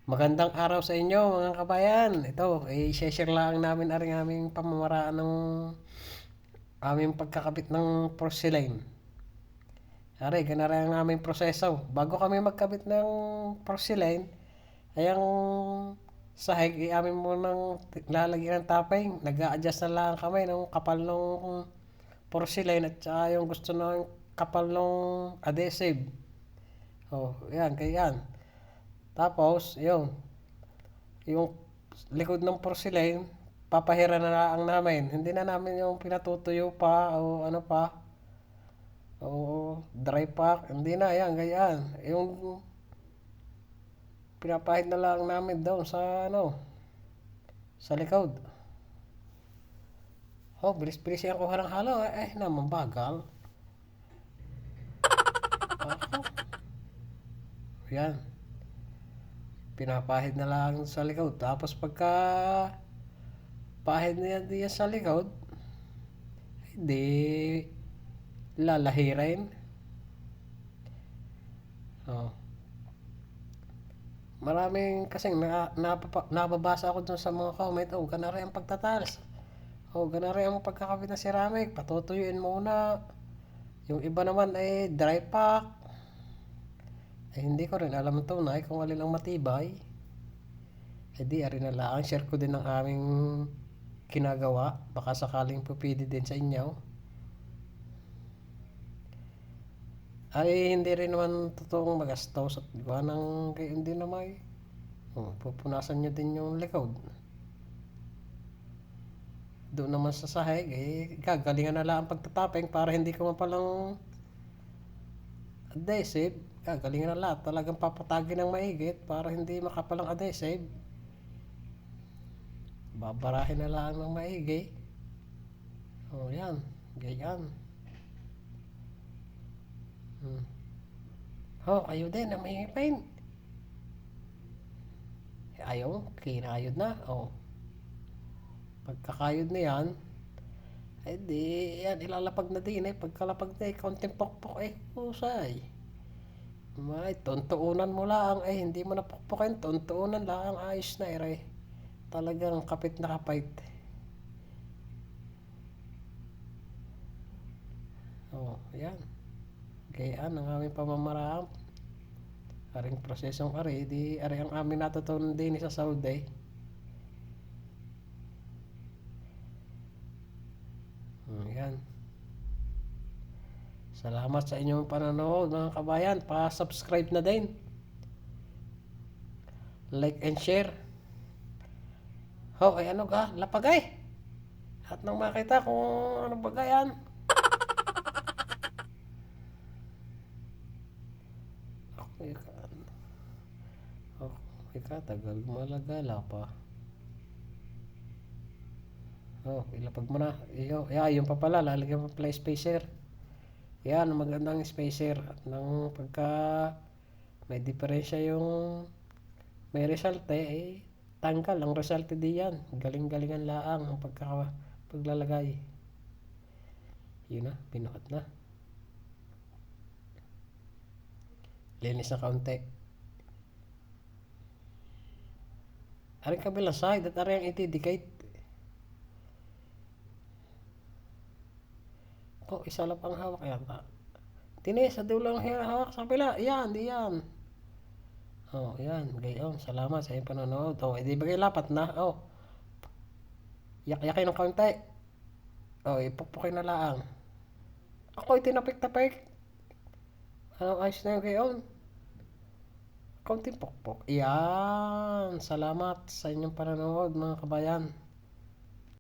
Magandang araw sa inyo mga kabayan. Ito, i-share lang namin ang aming pamamaraan ng aming pagkakabit ng porcelain. Ari, ganara ang aming proseso. Bago kami magkabit ng porcelain, ay ang sahig, amin munang lalagyan ng topping. Nag-a-adjust na lang kami ng kapal ng porcelain at saka yung gusto ng kapal ng adhesive. Oh, yan, kaya yan. Tapos, yung likod ng porcelain, papahira na lang namin. Hindi na namin yung pinatutuyo pa o ano pa, o dry pack. Hindi na, yan, ganyan. Yung pinapahid na lang namin doon sa ano, sa likod. Oh, bilis-bilis yan kuha ng halo. Naman bagal. Oh, yan. Pinapahid na lang sa likod. Tapos pagka pahid na yan diyan sa likod, hindi lalahirin. Oh. Maraming kasing nababasa ako dun sa mga comment, oh, ganari ang pagtatalas. Oh, ganari ang pagkakabit ng ceramic, patutuyuin muna. Yung iba naman ay dry pack. Hindi ko rin alam ito na kung alin ang matibay. Di, ari na lang, share ko din ang aming ginagawa. Baka sakaling pupili din sa inyo. Ay, hindi rin naman totoong magastos at gawa ng kayo hindi naman. Pupunasan nyo din yung likod. Doon naman sa sahig, gagalingan na lang ang pagtataping para hindi ko mapalang adhesive. Gagalingan na lang. Talagang papatagin ng maigit para hindi makapalang adhesive. Babarahin na lang ng maigi. Oh, yan. Ganyan. Oh, kayo din ang may pain. Ayaw, kinayod na. Oh, pagkakayod na yan, di, yan, ilalapag na din Pagkalapag na konting pokpok kusay. May, tuntuunan mo lang hindi mo na pokpokin, tuntuunan lang, ayos na Talagang kapit na kapait. Oh, yan. Gayaan ang aming pamamaraan. Aring prosesong ari ang amin natutunan din sa Saudi. Yan. Salamat sa inyong panonood mga kabayan. Pa-subscribe na din. Like and share. Ay ano ka? Lapagay. At nang makita kung ano bagayan. Ika, tagal malagala pa. Ilapag mo na. Yung pa pala, lalagyan mo pala spacer. Yan, magandang spacer. At nang pagka may diferensya yung may resalte, tanggal ang resalte diyan. Galing-galingan laang ang paglalagay. Yun na, pinukat na. Linis na kaunti. Aring kabilang side at aring itidikate. Isa lang pang hawak yan. Tinis, sa dulo lang hawak sa kabila. Yan, diyan. Yan. Gayon. Salamat sa iyong panonood. Edi bagay lapat na. Yak-yakin ng kaunti. Ipukpukin na lang. Ako itinapik-tapik. Ayos na yung gayon. Kaunting pokpok. Yan. Salamat sa inyong panonood mga kabayan.